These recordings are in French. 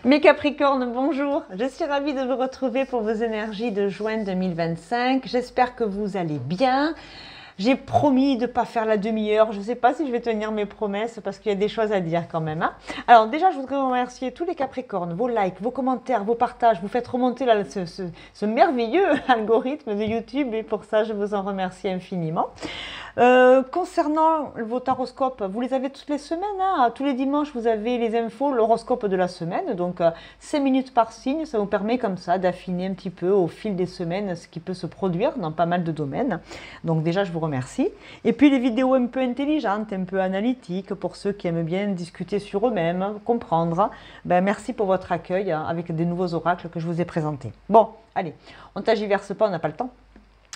Mes Capricornes, bonjour, je suis ravie de vous retrouver pour vos énergies de juin 2025. J'espère que vous allez bien. J'ai promis de ne pas faire la demi-heure. Je ne sais pas si je vais tenir mes promesses parce qu'il y a des choses à dire quand même. Alors déjà, je voudrais remercier tous les Capricornes, vos likes, vos commentaires, vos partages. Vous faites remonter là, ce merveilleux algorithme de YouTube et pour ça, je vous en remercie infiniment. Concernant vos horoscopes, vous les avez toutes les semaines. Tous les dimanches, vous avez les infos, l'horoscope de la semaine. Donc 5 minutes par signe, ça vous permet comme ça d'affiner un petit peu au fil des semaines ce qui peut se produire dans pas mal de domaines. Donc déjà, je vous remercie. Et puis les vidéos un peu intelligentes, un peu analytiques, pour ceux qui aiment bien discuter sur eux-mêmes, comprendre. Merci pour votre accueil avec des nouveaux oracles que je vous ai présentés. Bon, allez, on ne tergiverse pas, on n'a pas le temps.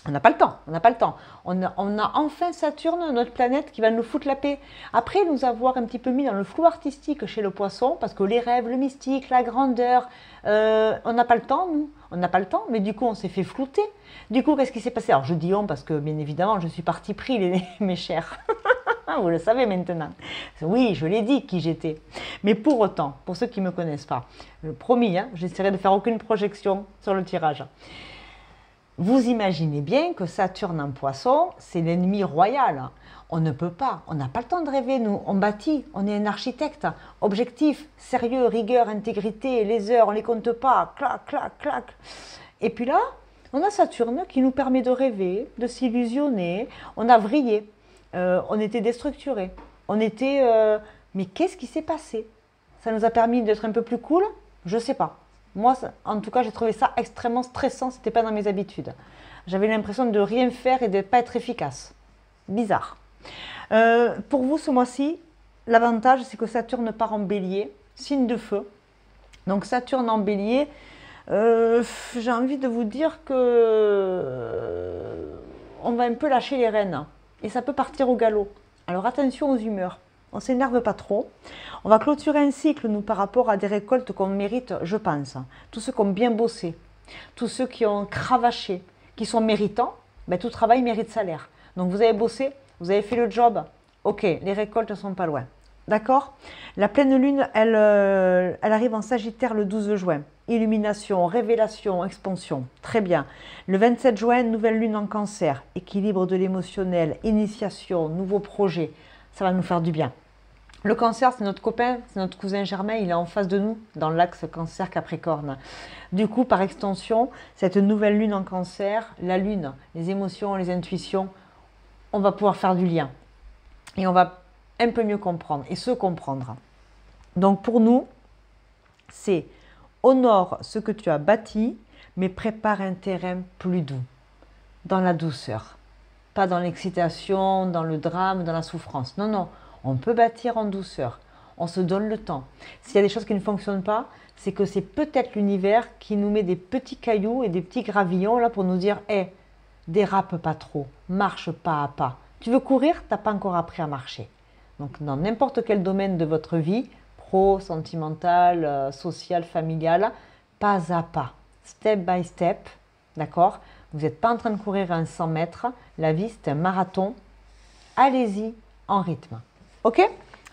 On n'a pas le temps, on n'a pas le temps. On a enfin Saturne, notre planète, qui va nous foutre la paix. Après nous avoir un petit peu mis dans le flou artistique chez le poisson, parce que les rêves, le mystique, la grandeur, on n'a pas le temps, nous. On n'a pas le temps, mais du coup, on s'est fait flouter. Du coup, qu'est-ce qui s'est passé? Alors, je dis on, parce que, bien évidemment, je suis parti pris, mes chers. Vous le savez maintenant. Oui, je l'ai dit qui j'étais. Mais pour autant, pour ceux qui ne me connaissent pas, promis, j'essaierai de faire aucune projection sur le tirage. Vous imaginez bien que Saturne en poisson, c'est l'ennemi royal. On ne peut pas, on n'a pas le temps de rêver, nous. On bâtit, on est un architecte. Objectif, sérieux, rigueur, intégrité, les heures, on ne les compte pas. Clac, clac, clac. Et puis là, on a Saturne qui nous permet de rêver, de s'illusionner. On a vrillé, on était déstructurés. On était... mais qu'est-ce qui s'est passé? Ça nous a permis d'être un peu plus cool? Je ne sais pas. Moi, en tout cas, j'ai trouvé ça extrêmement stressant. Ce n'était pas dans mes habitudes. J'avais l'impression de rien faire et de ne pas être efficace. Bizarre. Pour vous, ce mois-ci, l'avantage, c'est que Saturne part en bélier, signe de feu. Donc, Saturne en bélier, j'ai envie de vous dire que on va un peu lâcher les rênes. Et ça peut partir au galop. Alors, attention aux humeurs. On ne s'énerve pas trop. On va clôturer un cycle, nous, par rapport à des récoltes qu'on mérite, je pense. Tous ceux qui ont bien bossé, tous ceux qui ont cravaché, qui sont méritants, tout travail mérite salaire. Donc vous avez bossé, vous avez fait le job, ok, les récoltes ne sont pas loin. D'accord? La pleine lune, elle arrive en Sagittaire le 12 juin. Illumination, révélation, expansion. Très bien. Le 27 juin, nouvelle lune en Cancer. Équilibre de l'émotionnel, initiation, nouveaux projets. Ça va nous faire du bien. Le Cancer, c'est notre copain, c'est notre cousin germain, il est en face de nous, dans l'axe Cancer-Capricorne. Du coup, par extension, cette nouvelle lune en Cancer, la lune, les émotions, les intuitions, on va pouvoir faire du lien. Et on va un peu mieux comprendre, et se comprendre. Donc pour nous, c'est honore ce que tu as bâti, mais prépare un terrain plus doux, dans la douceur. Pas dans l'excitation, dans le drame, dans la souffrance. Non, non. On peut bâtir en douceur, on se donne le temps. S'il y a des choses qui ne fonctionnent pas, c'est que c'est peut-être l'univers qui nous met des petits cailloux et des petits gravillons là pour nous dire « Hey, dérape pas trop, marche pas à pas. Tu veux courir, tu n'as pas encore appris à marcher. » Donc dans n'importe quel domaine de votre vie, pro, sentimental, social, familial, pas à pas, step by step, d'accord? Vous n'êtes pas en train de courir à 100 mètres, la vie c'est un marathon, allez-y en rythme. Ok?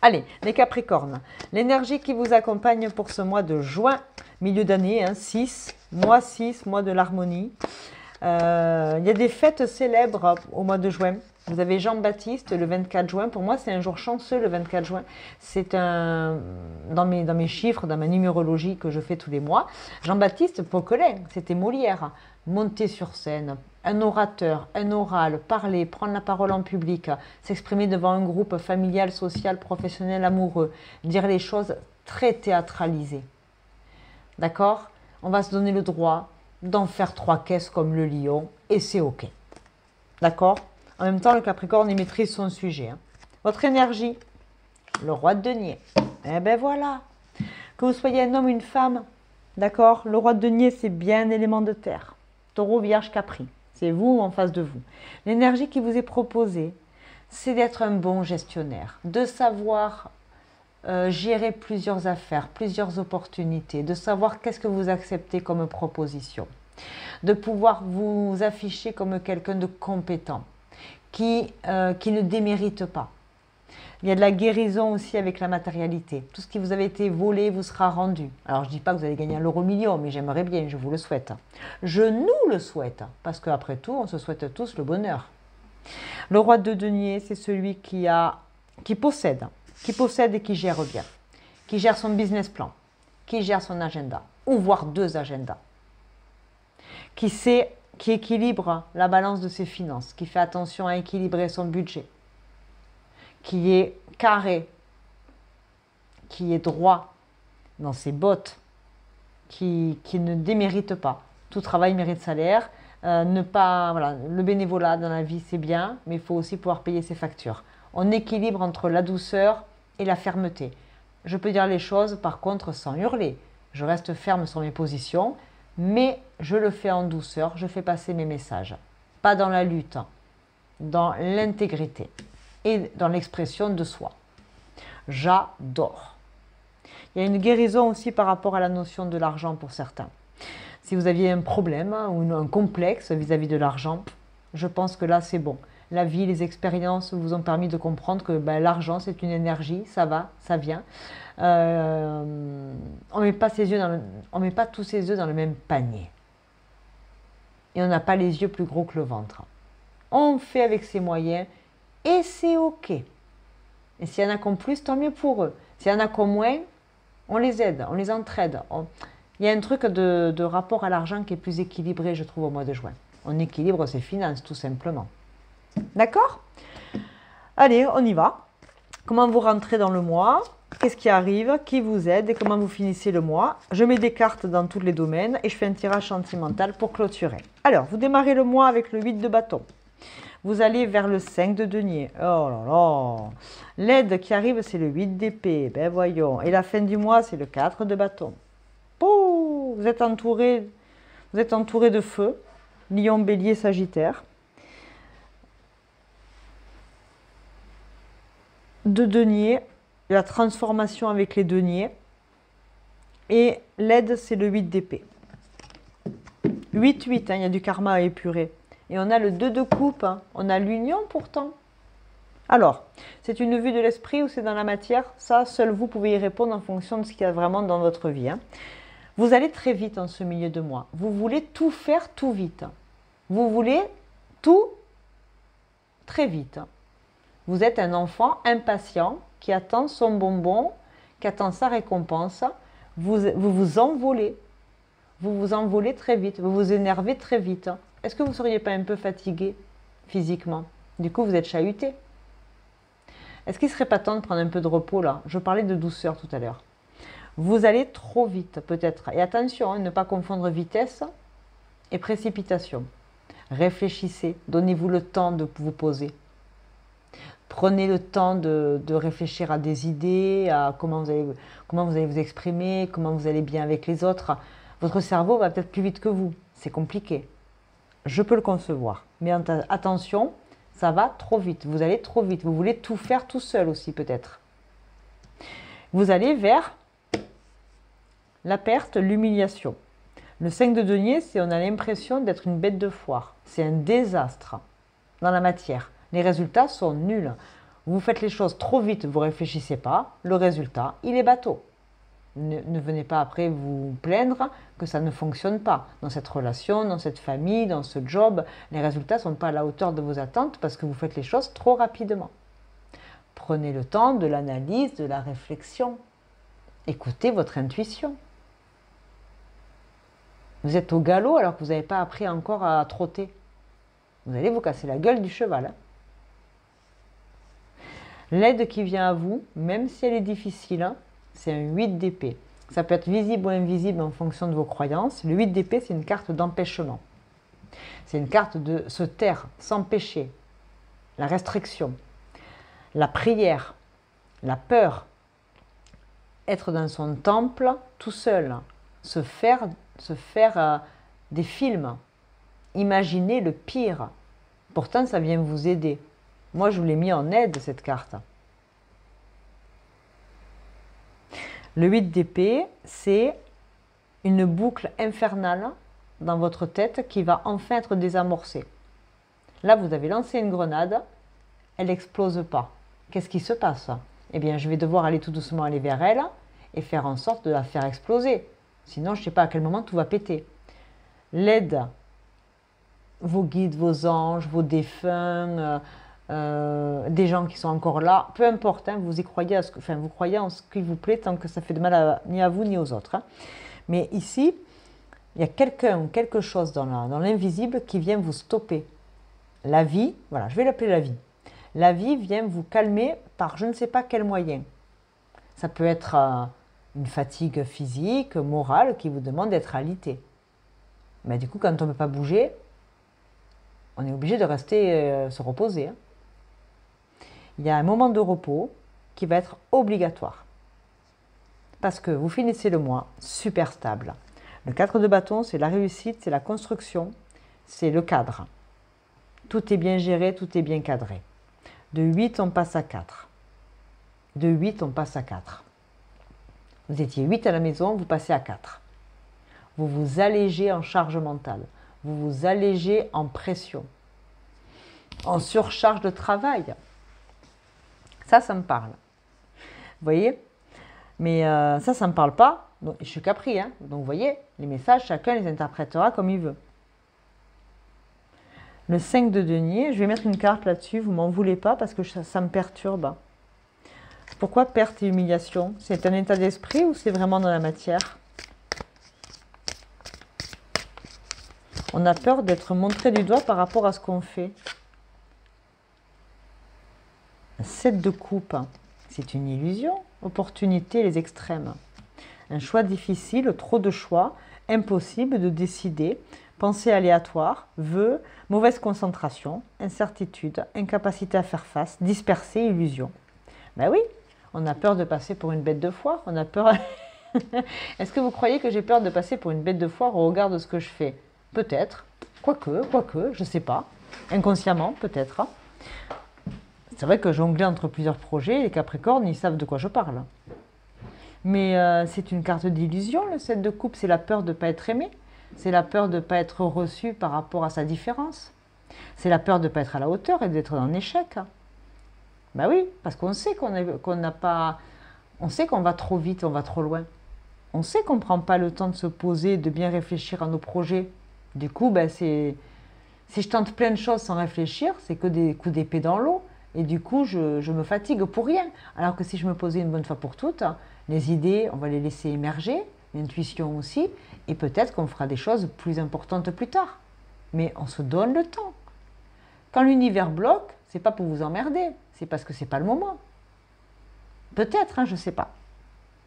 Allez, les Capricornes, l'énergie qui vous accompagne pour ce mois de juin, milieu d'année, 6, mois de l'harmonie. Il y a des fêtes célèbres au mois de juin. Vous avez Jean-Baptiste le 24 juin. Pour moi, c'est un jour chanceux le 24 juin. C'est dans mes chiffres, dans ma numérologie que je fais tous les mois. Jean-Baptiste Poquelin, c'était Molière. Monter sur scène, un orateur, un oral, parler, prendre la parole en public, s'exprimer devant un groupe familial, social, professionnel, amoureux, dire les choses très théâtralisées. D'accord? On va se donner le droit d'en faire 3 caisses comme le lion et c'est ok. D'accord? En même temps, le Capricorne, il maîtrise son sujet. Votre énergie, le roi de denier. Eh ben voilà. Que vous soyez un homme ou une femme, d'accord? Le roi de denier, c'est bien un élément de terre. Taureau, Vierge, Capri. C'est vous en face de vous. L'énergie qui vous est proposée, c'est d'être un bon gestionnaire, de savoir gérer plusieurs affaires, plusieurs opportunités, de savoir qu'est-ce que vous acceptez comme proposition, de pouvoir vous afficher comme quelqu'un de compétent, qui ne démérite pas. Il y a de la guérison aussi avec la matérialité. Tout ce qui vous avait été volé vous sera rendu. Alors je ne dis pas que vous allez gagner un euro million, mais j'aimerais bien, je vous le souhaite. Je nous le souhaite, parce qu'après tout, on se souhaite tous le bonheur. Le roi de denier, c'est celui qui possède et qui gère bien, qui gère son business plan, qui gère son agenda, ou voire 2 agendas, qui équilibre la balance de ses finances, qui fait attention à équilibrer son budget, qui est carré, qui est droit dans ses bottes, qui ne démérite pas. Tout travail mérite salaire. Voilà, le bénévolat dans la vie, c'est bien, mais il faut aussi pouvoir payer ses factures. On équilibre entre la douceur et la fermeté. Je peux dire les choses, par contre, sans hurler. Je reste ferme sur mes positions, mais je le fais en douceur, je fais passer mes messages. Pas dans la lutte, dans l'intégrité et dans l'expression de soi. J'adore. Il y a une guérison aussi par rapport à la notion de l'argent pour certains. Si vous aviez un problème ou un complexe vis-à-vis de l'argent, je pense que là c'est bon. La vie, les expériences vous ont permis de comprendre que l'argent c'est une énergie, ça va, ça vient. On met pas tous ses œufs dans le même panier. Et on n'a pas les yeux plus gros que le ventre. On fait avec ses moyens et c'est ok. Et s'il y en a qui ont plus, tant mieux pour eux. S'il y en a qui ont moins, on les aide, on les entraide. Il y a un truc de rapport à l'argent qui est plus équilibré, je trouve, au mois de juin. On équilibre ses finances, tout simplement. D'accord? Allez, on y va. Comment vous rentrez dans le mois? Qu'est-ce qui arrive? Qui vous aide? Et comment vous finissez le mois? Je mets des cartes dans tous les domaines et je fais un tirage sentimental pour clôturer. Alors, vous démarrez le mois avec le 8 de bâton. Vous allez vers le 5 de denier. Oh là là! L'aide qui arrive, c'est le 8 d'épée. Ben voyons. Et la fin du mois, c'est le 4 de bâton. Oh, vous êtes entouré de feu. Lion, bélier, sagittaire. De denier. La transformation avec les deniers. Et l'aide, c'est le 8 d'épée. 8-8, il y a du karma à épurer. Et on a le 2 de coupe, hein. On a l'union pourtant. Alors, c'est une vue de l'esprit ou c'est dans la matière? Ça, seul vous pouvez y répondre en fonction de ce qu'il y a vraiment dans votre vie. Hein. Vous allez très vite en ce milieu de mois. Vous voulez tout faire tout vite. Vous voulez tout très vite. Vous êtes un enfant impatient qui attend son bonbon, qui attend sa récompense. Vous vous envolez. Vous vous envolez très vite. Vous vous énervez très vite. Est-ce que vous ne seriez pas un peu fatigué physiquement? Du coup, vous êtes chahuté. Est-ce qu'il ne serait pas temps de prendre un peu de repos là? Je parlais de douceur tout à l'heure. Vous allez trop vite peut-être. Et attention, hein, ne pas confondre vitesse et précipitation. Réfléchissez, donnez-vous le temps de vous poser. Prenez le temps de réfléchir à des idées, à comment vous allez vous exprimer, comment vous allez bien avec les autres. Votre cerveau va peut-être plus vite que vous. C'est compliqué. Je peux le concevoir. Mais attention, ça va trop vite. Vous allez trop vite. Vous voulez tout faire tout seul aussi peut-être. Vous allez vers la perte, l'humiliation. Le 5 de denier, c'est on a l'impression d'être une bête de foire. C'est un désastre dans la matière. Les résultats sont nuls. Vous faites les choses trop vite, vous ne réfléchissez pas. Le résultat, il est bateau. Ne venez pas après vous plaindre que ça ne fonctionne pas. Dans cette relation, dans cette famille, dans ce job, les résultats ne sont pas à la hauteur de vos attentes parce que vous faites les choses trop rapidement. Prenez le temps de l'analyse, de la réflexion. Écoutez votre intuition. Vous êtes au galop alors que vous n'avez pas appris encore à trotter. Vous allez vous casser la gueule du cheval. Hein. L'aide qui vient à vous, même si elle est difficile, hein, c'est un 8 d'épée. Ça peut être visible ou invisible en fonction de vos croyances. Le 8 d'épée, c'est une carte d'empêchement. C'est une carte de se taire, s'empêcher. La restriction, la prière, la peur. Être dans son temple tout seul. Se faire des films. Imaginer le pire. Pourtant, ça vient vous aider. Moi, je vous l'ai mis en aide, cette carte. Le 8 d'épée, c'est une boucle infernale dans votre tête qui va enfin être désamorcée. Là, vous avez lancé une grenade, elle n'explose pas. Qu'est-ce qui se passe? Eh bien, je vais devoir aller tout doucement aller vers elle et faire en sorte de la faire exploser. Sinon, je ne sais pas à quel moment tout va péter. L'aide, vos guides, vos anges, vos défunts, des gens qui sont encore là, peu importe, hein, vous y croyez, vous croyez en ce qui vous plaît tant que ça fait de mal ni à vous ni aux autres. Hein. Mais ici, il y a quelqu'un ou quelque chose dans l'invisible qui vient vous stopper. La vie, voilà, je vais l'appeler la vie. La vie vient vous calmer par je ne sais pas quel moyen. Ça peut être une fatigue physique, morale, qui vous demande d'être alité. Mais du coup, quand on ne peut pas bouger, on est obligé de rester se reposer. Hein. Il y a un moment de repos qui va être obligatoire. Parce que vous finissez le mois super stable. Le 4 de bâton, c'est la réussite, c'est la construction, c'est le cadre. Tout est bien géré, tout est bien cadré. De 8, on passe à 4. De 8, on passe à 4. Vous étiez 8 à la maison, vous passez à 4. Vous vous allégez en charge mentale. Vous vous allégez en pression. En surcharge de travail. Ça me parle. Vous voyez? Mais ça ne me parle pas. Donc, je suis qu'appris. Hein. Donc, vous voyez, les messages, chacun les interprétera comme il veut. Le 5 de denier, je vais mettre une carte là-dessus, vous m'en voulez pas parce que ça me perturbe. Pourquoi perte et humiliation? C'est un état d'esprit ou c'est vraiment dans la matière? On a peur d'être montré du doigt par rapport à ce qu'on fait. 7 de coupe, c'est une illusion. Opportunité, les extrêmes. Un choix difficile, trop de choix, impossible de décider. Pensée aléatoire, vœux, mauvaise concentration, incertitude, incapacité à faire face, dispersé, illusion. Ben oui, on a peur de passer pour une bête de foire, on a peur... Est-ce que vous croyez que j'ai peur de passer pour une bête de foire au regard de ce que je fais? Peut-être, quoique, je ne sais pas. Inconsciemment, peut-être. Hein. C'est vrai que jongler entre plusieurs projets, les Capricornes, ils savent de quoi je parle. Mais c'est une carte d'illusion, le 7 de coupe, c'est la peur de ne pas être aimé. C'est la peur de ne pas être reçu par rapport à sa différence. C'est la peur de ne pas être à la hauteur et d'être en échec. Ben oui, parce qu'on sait qu'on n'a pas... On sait qu'on va trop vite, on va trop loin. On sait qu'on ne prend pas le temps de se poser, de bien réfléchir à nos projets. Du coup, ben si je tente plein de choses sans réfléchir, c'est que des coups d'épée dans l'eau. Et du coup, je me fatigue pour rien. Alors que si je me posais une bonne fois pour toutes, les idées, on va les laisser émerger, l'intuition aussi, et peut-être qu'on fera des choses plus importantes plus tard. Mais on se donne le temps. Quand l'univers bloque, c'est pas pour vous emmerder, c'est parce que c'est pas le moment. Peut-être, hein, je sais pas.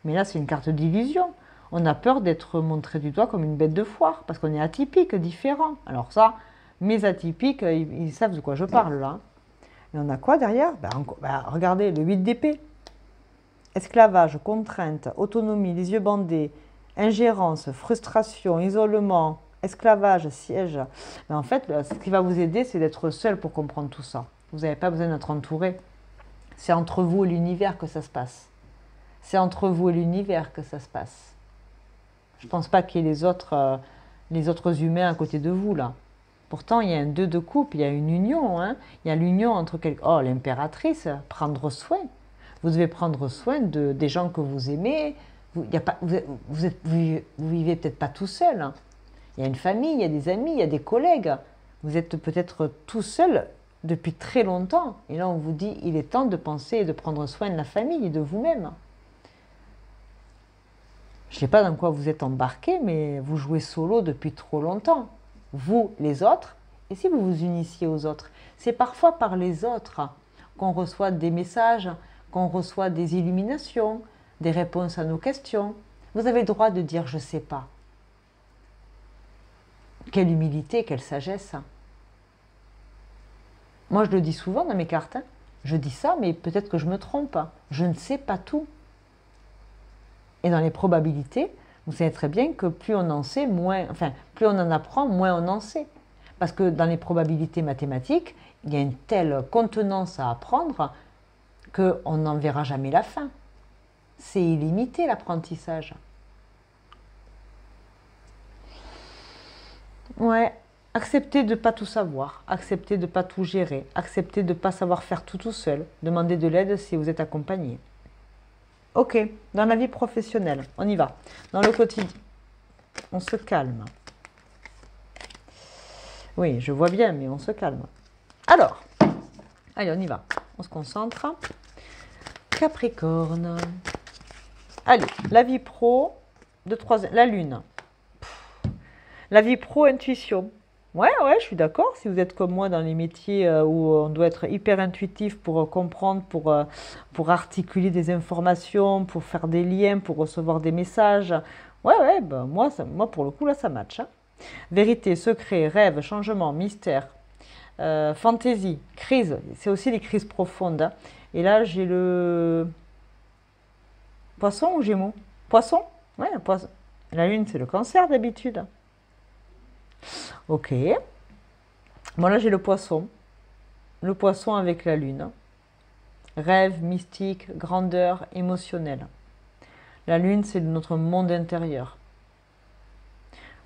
Mais là, c'est une carte d'illusion. On a peur d'être montré du doigt comme une bête de foire, parce qu'on est atypique, différent. Alors ça, mes atypiques, ils savent de quoi je parle là. Et on a quoi derrière? Regardez, le 8 d'épée. Esclavage, contrainte, autonomie, les yeux bandés, ingérence, frustration, isolement, esclavage, siège. Mais en fait, ce qui va vous aider, c'est d'être seul pour comprendre tout ça. Vous n'avez pas besoin d'être entouré. C'est entre vous et l'univers que ça se passe. C'est entre vous et l'univers que ça se passe. Je ne pense pas qu'il y ait les autres humains à côté de vous, là. Pourtant, il y a un 2 de coupe, il y a une union. Hein. Il y a l'union entre quelqu'un... Oh, l'impératrice, prendre soin. Vous devez prendre soin des gens que vous aimez. Vous vivez peut-être pas tout seul. Hein. Il y a une famille, il y a des amis, il y a des collègues. Vous êtes peut-être tout seul depuis très longtemps. Et là, on vous dit, il est temps de penser et de prendre soin de la famille et de vous-même. Je ne sais pas dans quoi vous êtes embarqué, mais vous jouez solo depuis trop longtemps. Vous, les autres, et si vous vous unissiez aux autres? C'est parfois par les autres qu'on reçoit des messages, qu'on reçoit des illuminations, des réponses à nos questions. Vous avez le droit de dire « je ne sais pas ». Quelle humilité, quelle sagesse. Moi, je le dis souvent dans mes cartes. Hein. Je dis ça, mais peut-être que je me trompe. Je ne sais pas tout. Et dans les probabilités, vous savez très bien que plus on en sait, plus on en apprend, moins on en sait. Parce que dans les probabilités mathématiques, il y a une telle contenance à apprendre qu'on n'en verra jamais la fin. C'est illimité l'apprentissage. Ouais. Acceptez de ne pas tout savoir, acceptez de ne pas tout gérer, acceptez de ne pas savoir faire tout seul, demandez de l'aide si vous êtes accompagné. Ok, dans la vie professionnelle, on y va. Dans le quotidien, on se calme. Oui, je vois bien, mais on se calme. Alors, allez, on y va. On se concentre. Capricorne. Allez, la vie pro, la lune. La vie pro, intuition. Ouais, je suis d'accord. Si vous êtes comme moi dans les métiers où on doit être hyper intuitif pour comprendre, pour articuler des informations, pour faire des liens, pour recevoir des messages. Ouais, ben moi, pour le coup, là, ça match. Hein. Vérité, secret, rêve, changement, mystère, fantaisie, crise. C'est aussi les crises profondes. Hein. Et là, j'ai le poisson ou gémeaux? Poisson? Ouais, poisson. La lune, c'est le cancer d'habitude. Ok. Bon, là, j'ai le poisson. Le poisson avec la lune. Rêve, mystique, grandeur, émotionnelle. La lune, c'est notre monde intérieur.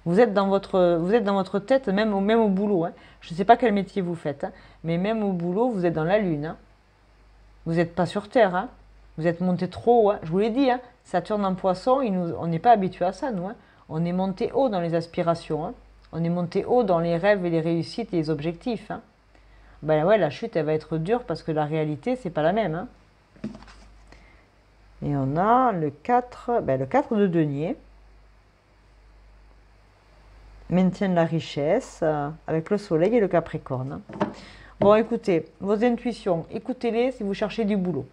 Vous êtes dans votre tête, même au boulot. Hein. Je ne sais pas quel métier vous faites, hein, mais même au boulot, vous êtes dans la lune. Hein. Vous n'êtes pas sur Terre. Hein. Vous êtes monté trop haut. Hein. Je vous l'ai dit, hein, Saturne en poisson, on n'est pas habitué à ça, nous. Hein. On est monté haut dans les aspirations. Hein. On est monté haut dans les rêves et les réussites et les objectifs. Hein. Ben ouais, la chute, elle va être dure parce que la réalité, c'est pas la même. Hein. Et on a le 4, le 4 de denier. Maintien de la richesse avec le soleil et le capricorne. Bon, écoutez, vos intuitions, écoutez-les si vous cherchez du boulot.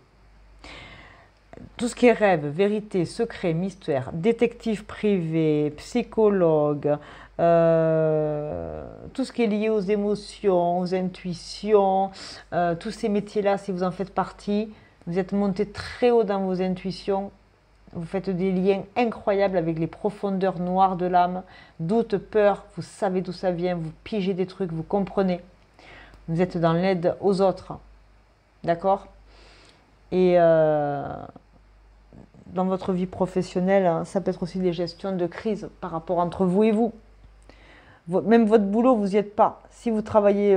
Tout ce qui est rêve, vérité, secret, mystère, détective privé, psychologue, tout ce qui est lié aux émotions, aux intuitions, tous ces métiers-là, si vous en faites partie, vous êtes monté très haut dans vos intuitions, vous faites des liens incroyables avec les profondeurs noires de l'âme, doute, peur, vous savez d'où ça vient, vous pigez des trucs, vous comprenez. Vous êtes dans l'aide aux autres, d'accord? Et dans votre vie professionnelle, ça peut être aussi des gestions de crise par rapport entre vous et vous. Même votre boulot, vous n'y êtes pas. Si vous travaillez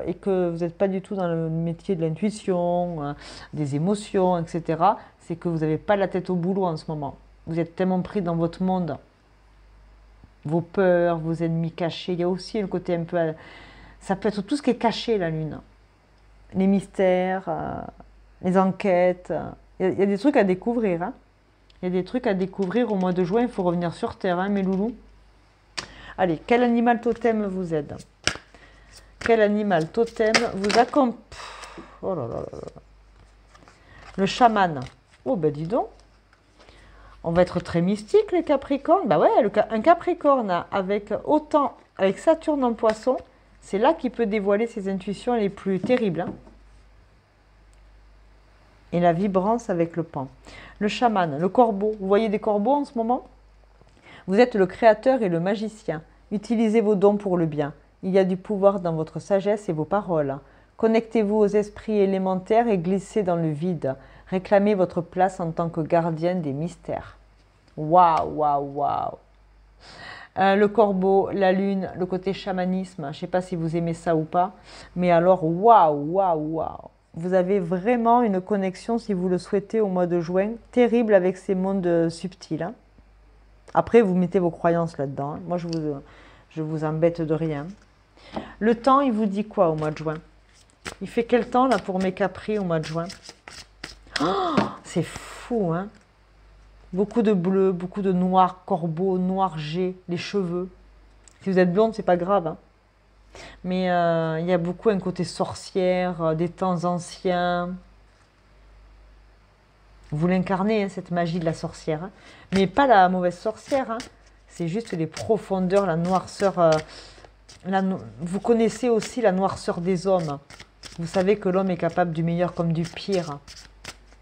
et que vous n'êtes pas du tout dans le métier de l'intuition, des émotions, etc., c'est que vous n'avez pas la tête au boulot en ce moment. Vous êtes tellement pris dans votre monde. Vos peurs, vos ennemis cachés. Il y a aussi le côté un peu... Ça peut être tout ce qui est caché, la lune. Les mystères, les enquêtes. Il y a des trucs à découvrir. Hein. Il y a des trucs à découvrir au mois de juin. Il faut revenir sur Terre, hein, mes loulous. Allez, quel animal totem vous aide? Quel animal totem vous accompagne? Oh là là là là. Le chaman. Oh ben dis donc. On va être très mystique, les Capricornes. Bah ouais, un Capricorne avec Saturne en poisson, c'est là qu'il peut dévoiler ses intuitions les plus terribles. Hein. Et la vibrance avec le pan. Le chaman, le corbeau. Vous voyez des corbeaux en ce moment? Vous êtes le créateur et le magicien. Utilisez vos dons pour le bien. Il y a du pouvoir dans votre sagesse et vos paroles. Connectez-vous aux esprits élémentaires et glissez dans le vide. Réclamez votre place en tant que gardienne des mystères. Waouh, waouh, waouh. Le corbeau, la lune, le côté chamanisme. Je ne sais pas si vous aimez ça ou pas. Mais alors, waouh, waouh, waouh. Vous avez vraiment une connexion, si vous le souhaitez, au mois de juin, terrible avec ces mondes subtils. Hein. Après, vous mettez vos croyances là-dedans. Hein. Moi, je vous embête de rien. Le temps, il vous dit quoi au mois de juin? Il fait quel temps là pour mes capris au mois de juin? Oh, c'est fou, hein? Beaucoup de bleu, beaucoup de noir, corbeau, noir G, les cheveux. Si vous êtes blonde, c'est pas grave. Hein. Mais il y a beaucoup un côté sorcière, des temps anciens. Vous l'incarnez, hein, cette magie de la sorcière. Hein. Mais pas la mauvaise sorcière. Hein. C'est juste les profondeurs, la noirceur. Vous connaissez aussi la noirceur des hommes. Vous savez que l'homme est capable du meilleur comme du pire.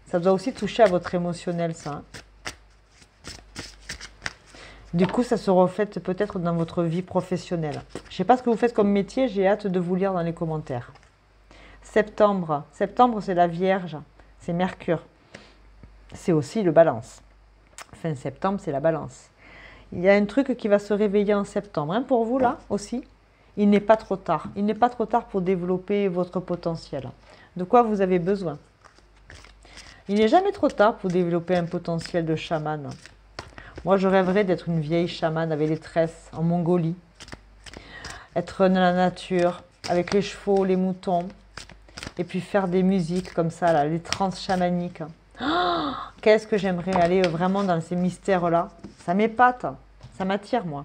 Ça doit aussi toucher à votre émotionnel, ça. Hein. Du coup, ça se reflète peut-être dans votre vie professionnelle. Je ne sais pas ce que vous faites comme métier, j'ai hâte de vous lire dans les commentaires. Septembre. Septembre, c'est la Vierge. C'est Mercure. C'est aussi le Balance. Fin septembre, c'est la Balance. Il y a un truc qui va se réveiller en septembre. Hein, pour vous, là, aussi. Il n'est pas trop tard. Il n'est pas trop tard pour développer votre potentiel. De quoi vous avez besoin? Il n'est jamais trop tard pour développer un potentiel de chamane. Moi, je rêverais d'être une vieille chamane avec des tresses en Mongolie. Être dans la nature, avec les chevaux, les moutons. Et puis faire des musiques comme ça, là, les transes chamaniques. Oh, qu'est-ce que j'aimerais aller vraiment dans ces mystères-là. Ça m'épate, ça m'attire, moi.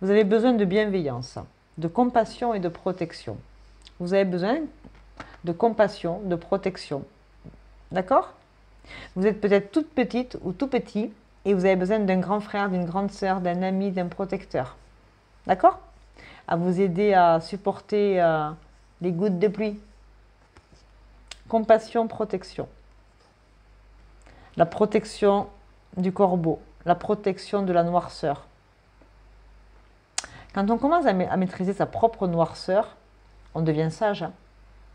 Vous avez besoin de bienveillance, de compassion et de protection. Vous avez besoin de compassion, de protection. D'accord? Vous êtes peut-être toute petite ou tout petit et vous avez besoin d'un grand frère, d'une grande sœur, d'un ami, d'un protecteur. D'accord? À vous aider à supporter les gouttes de pluie. Compassion, protection. La protection du corbeau, la protection de la noirceur. Quand on commence à maîtriser sa propre noirceur, on devient sage, hein,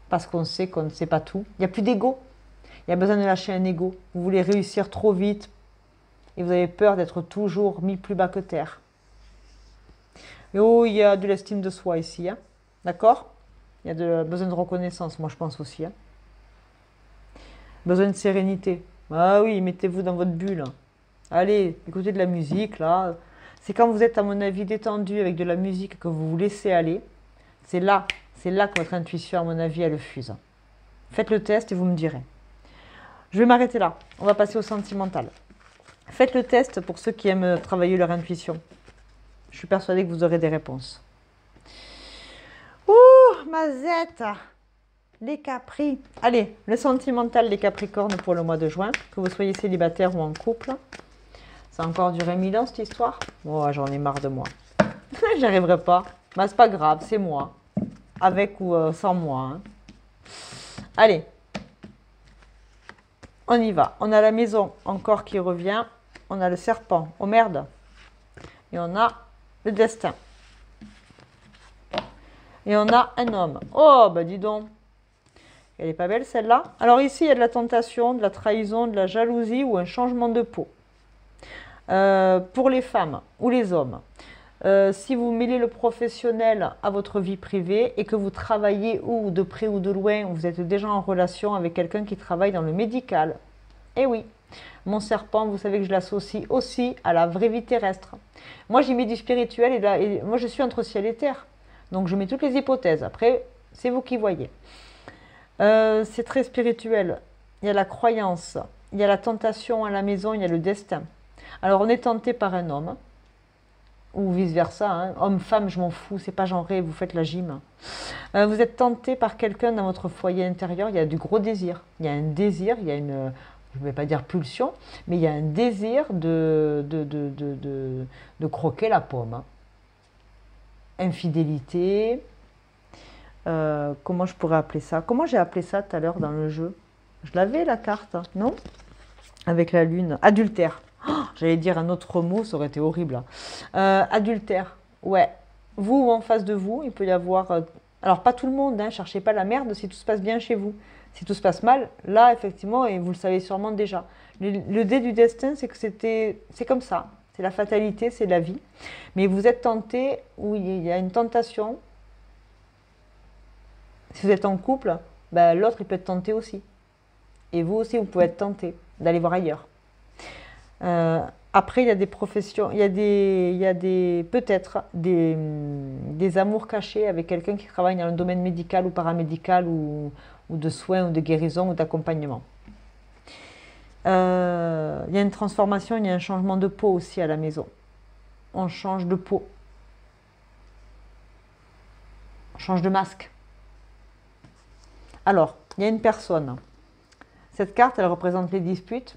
parce qu'on sait qu'on ne sait pas tout. Il n'y a plus d'ego. Il y a besoin de lâcher un ego. Vous voulez réussir trop vite et vous avez peur d'être toujours mis plus bas que terre. Et oh, il y a de l'estime de soi ici, hein, d'accord? Il y a besoin de reconnaissance, moi je pense aussi. Hein. Besoin de sérénité. Ah oui, mettez-vous dans votre bulle. Allez, écoutez de la musique, là. C'est quand vous êtes, à mon avis, détendu avec de la musique que vous vous laissez aller. C'est là que votre intuition, à mon avis, elle fuse. Faites le test et vous me direz. Je vais m'arrêter là. On va passer au sentimental. Faites le test pour ceux qui aiment travailler leur intuition. Je suis persuadée que vous aurez des réponses. Ouh, Mazette! Les Capri. Allez, le sentimental des Capricornes pour le mois de juin, que vous soyez célibataire ou en couple. Ça a encore duré 1000 ans cette histoire. Oh, j'en ai marre de moi. J'y arriverai pas. Mais c'est pas grave, c'est moi. Avec ou sans moi. Hein. Allez. On y va. On a la maison encore qui revient. On a le serpent. Oh merde. Et on a le destin. Et on a un homme. Oh, bah dis donc. Elle n'est pas belle celle-là. Alors ici, il y a de la tentation, de la trahison, de la jalousie ou un changement de peau. Pour les femmes ou les hommes, si vous mêlez le professionnel à votre vie privée et que vous travaillez ou de près ou de loin, vous êtes déjà en relation avec quelqu'un qui travaille dans le médical. Eh oui, mon serpent, vous savez que je l'associe aussi à la vraie vie terrestre. Moi, j'y mets du spirituel et moi, je suis entre ciel et terre. Donc, je mets toutes les hypothèses. Après, c'est vous qui voyez. C'est très spirituel. Il y a la croyance, il y a la tentation à la maison, il y a le destin. Alors on est tenté par un homme, ou vice-versa, hein. Homme-femme, je m'en fous, c'est pas genré, vous faites la gym. Vous êtes tenté par quelqu'un dans votre foyer intérieur, il y a du gros désir. Il y a un désir, il y a une, je ne vais pas dire pulsion, mais il y a un désir de croquer la pomme. Hein. Infidélité, comment je pourrais appeler ça? Comment j'ai appelé ça tout à l'heure dans le jeu? Je l'avais la carte, hein, non? Avec la lune. Adultère. Oh, j'allais dire un autre mot, ça aurait été horrible. Adultère. Ouais. Vous ou en face de vous, il peut y avoir... alors pas tout le monde, hein, cherchez pas la merde si tout se passe bien chez vous. Si tout se passe mal, là effectivement, et vous le savez sûrement déjà. Le dé du destin, c'est que c'est comme ça. C'est la fatalité, c'est la vie. Mais vous êtes tenté, où il y a une tentation. Si vous êtes en couple, ben, l'autre il peut être tenté aussi. Et vous aussi, vous pouvez être tenté d'aller voir ailleurs. Après, il y a des professions, il y a peut-être des amours cachés avec quelqu'un qui travaille dans le domaine médical ou paramédical ou de soins ou de guérison ou d'accompagnement. Il y a une transformation, il y a un changement de peau aussi à la maison. On change de peau. On change de masque. Alors, il y a une personne. Cette carte, elle représente les disputes.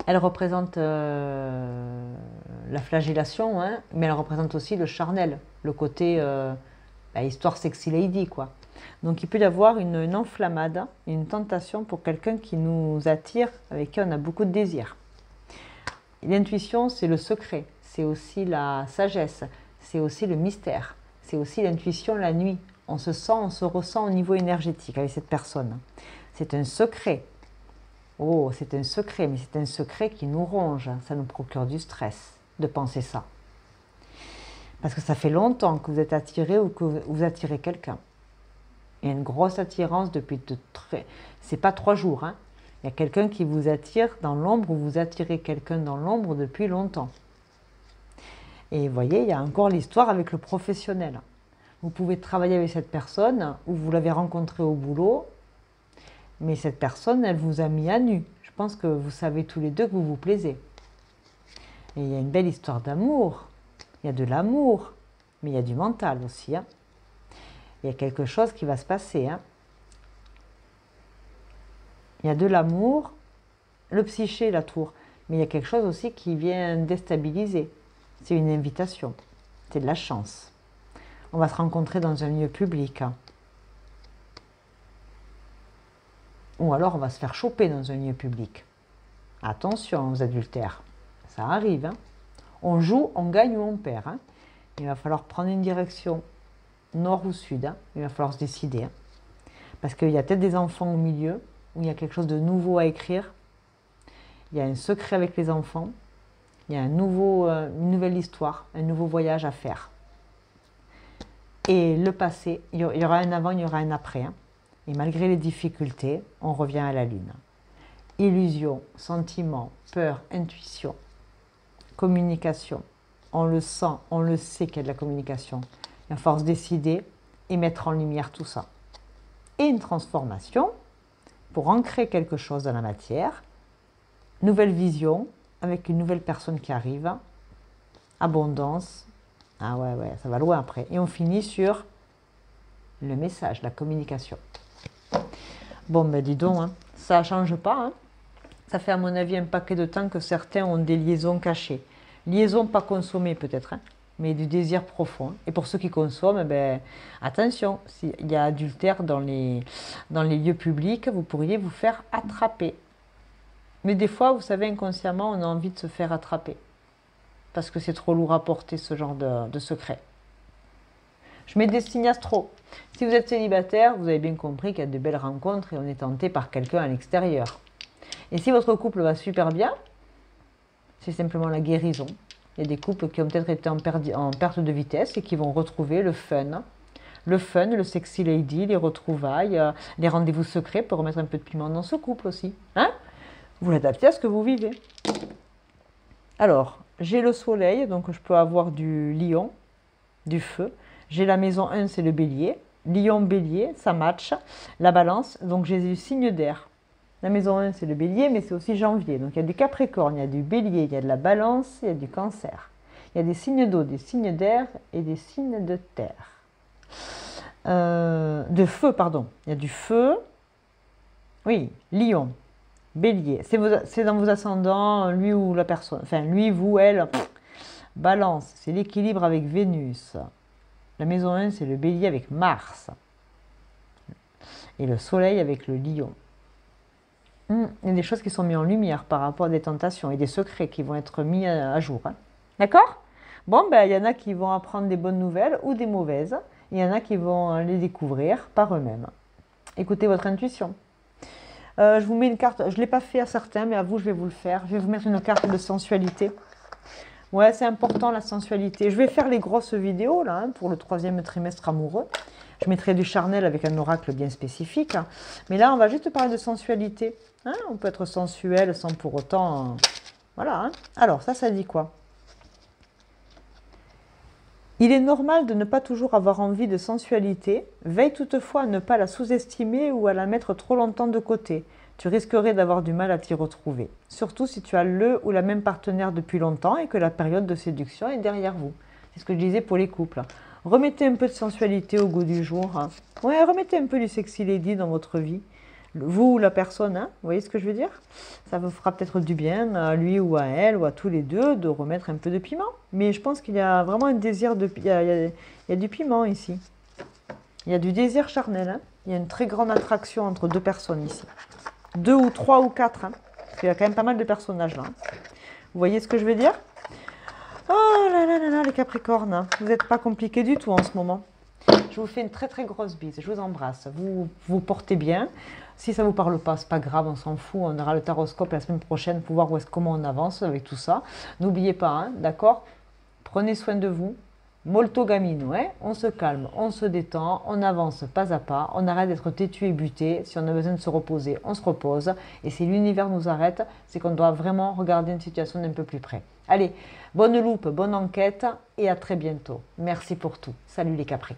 Elle représente la flagellation, hein, mais elle représente aussi le charnel, le côté histoire sexy lady, quoi. Donc il peut y avoir une enflammade, une tentation pour quelqu'un qui nous attire, avec qui on a beaucoup de désir. L'intuition, c'est le secret, c'est aussi la sagesse, c'est aussi le mystère, c'est aussi l'intuition la nuit. On se sent, on se ressent au niveau énergétique avec cette personne. C'est un secret. Oh, c'est un secret, mais c'est un secret qui nous ronge. Ça nous procure du stress de penser ça. Parce que ça fait longtemps que vous êtes attiré ou que vous attirez quelqu'un. Il y a une grosse attirance depuis c'est pas 3 jours. Hein. Il y a quelqu'un qui vous attire dans l'ombre ou vous attirez quelqu'un dans l'ombre depuis longtemps. Et vous voyez, il y a encore l'histoire avec le professionnel. Vous pouvez travailler avec cette personne ou vous l'avez rencontrée au boulot, mais cette personne, elle vous a mis à nu. Je pense que vous savez tous les deux que vous vous plaisez. Et il y a une belle histoire d'amour. Il y a de l'amour, mais il y a du mental aussi. Hein. Il y a quelque chose qui va se passer. Hein. Il y a de l'amour, le psyché, la tour, mais il y a quelque chose aussi qui vient déstabiliser. C'est une invitation, c'est de la chance. On va se rencontrer dans un lieu public. Hein. Ou alors on va se faire choper dans un lieu public. Attention aux adultères, ça arrive. Hein. On joue, on gagne ou on perd. Hein. Il va falloir prendre une direction nord ou sud. Hein. Il va falloir se décider. Hein. Parce qu'il y a peut-être des enfants au milieu, où il y a quelque chose de nouveau à écrire. Il y a un secret avec les enfants. Il y a une nouvelle histoire, un nouveau voyage à faire. Et le passé, il y aura un avant, il y aura un après. Hein. Et malgré les difficultés, on revient à la lune. Illusion, sentiment, peur, intuition. Communication, on le sent, on le sait qu'il y a de la communication. Il va falloir se décider et mettre en lumière tout ça. Et une transformation pour ancrer quelque chose dans la matière. Nouvelle vision avec une nouvelle personne qui arrive. Abondance. Ah ouais, ça va loin après. Et on finit sur le message, la communication. Bon, ben dis donc, hein, ça ne change pas. Hein. Ça fait à mon avis un paquet de temps que certains ont des liaisons cachées. Liaisons pas consommées peut-être, hein, mais du désir profond. Et pour ceux qui consomment, ben, attention, s'il y a adultère dans les lieux publics, vous pourriez vous faire attraper. Mais des fois, vous savez, inconsciemment, on a envie de se faire attraper. Parce que c'est trop lourd à porter ce genre de secret. Je mets des signes astro. Si vous êtes célibataire, vous avez bien compris qu'il y a de belles rencontres et on est tenté par quelqu'un à l'extérieur. Et si votre couple va super bien, c'est simplement la guérison. Il y a des couples qui ont peut-être été en perte de vitesse et qui vont retrouver le fun. Le fun, le sexy lady, les retrouvailles, les rendez-vous secrets pour remettre un peu de piment dans ce couple aussi. Hein? Vous l'adaptez à ce que vous vivez. Alors, j'ai le soleil, donc je peux avoir du lion, du feu. J'ai la maison 1, c'est le bélier. Lion, bélier, ça match. La balance, donc j'ai du signe d'air. La maison 1, c'est le bélier, mais c'est aussi janvier. Donc il y a du capricorne, il y a du bélier, il y a de la balance, il y a du cancer. Il y a des signes d'eau, des signes d'air et des signes de terre. De feu, pardon. Il y a du feu. Oui, lion, bélier. C'est dans vos ascendants, lui ou la personne. Enfin, lui, vous, elle. Balance, c'est l'équilibre avec Vénus. La maison 1, c'est le bélier avec Mars. Et le soleil avec le lion. Il y a des choses qui sont mises en lumière par rapport à des tentations et des secrets qui vont être mis à jour. Hein. D'accord? Bon, ben, il y en a qui vont apprendre des bonnes nouvelles ou des mauvaises. Il y en a qui vont les découvrir par eux-mêmes. Écoutez votre intuition. Je vous mets une carte, je ne l'ai pas fait à certains, mais à vous, je vais vous le faire. Je vais vous mettre une carte de sensualité. Ouais, c'est important la sensualité. Je vais faire les grosses vidéos là, hein, pour le 3e trimestre amoureux. Je mettrai du charnel avec un oracle bien spécifique. Hein. Mais là, on va juste parler de sensualité. Hein, on peut être sensuel sans pour autant... voilà. Hein. Alors, ça dit quoi? Il est normal de ne pas toujours avoir envie de sensualité. Veille toutefois à ne pas la sous-estimer ou à la mettre trop longtemps de côté. Tu risquerais d'avoir du mal à t'y retrouver. Surtout si tu as le ou la même partenaire depuis longtemps et que la période de séduction est derrière vous. C'est ce que je disais pour les couples. Remettez un peu de sensualité au goût du jour. Hein. Ouais, remettez un peu du sexy lady dans votre vie. Vous ou la personne, hein, vous voyez ce que je veux dire? Ça vous fera peut-être du bien à lui ou à elle ou à tous les deux de remettre un peu de piment. Mais je pense qu'il y a vraiment un désir de... Il y a du piment ici. Il y a du désir charnel. Hein. Il y a une très grande attraction entre deux personnes ici. 2 ou 3 ou 4. Hein, parce qu'il y a quand même pas mal de personnages là. Hein. Vous voyez ce que je veux dire? Oh là là là là, les Capricornes. Hein. Vous n'êtes pas compliqués du tout en ce moment. Je vous fais une très très grosse bise. Je vous embrasse. Vous vous portez bien. Si ça ne vous parle pas, c'est pas grave, on s'en fout. On aura le taroscope la semaine prochaine pour voir comment on avance avec tout ça. N'oubliez pas, hein, d'accord? Prenez soin de vous. Molto gamino, hein, on se calme, on se détend, on avance pas à pas, on arrête d'être têtu et buté. Si on a besoin de se reposer, on se repose. Et si l'univers nous arrête, c'est qu'on doit vraiment regarder une situation d'un peu plus près. Allez, bonne loupe, bonne enquête et à très bientôt. Merci pour tout. Salut les Capris.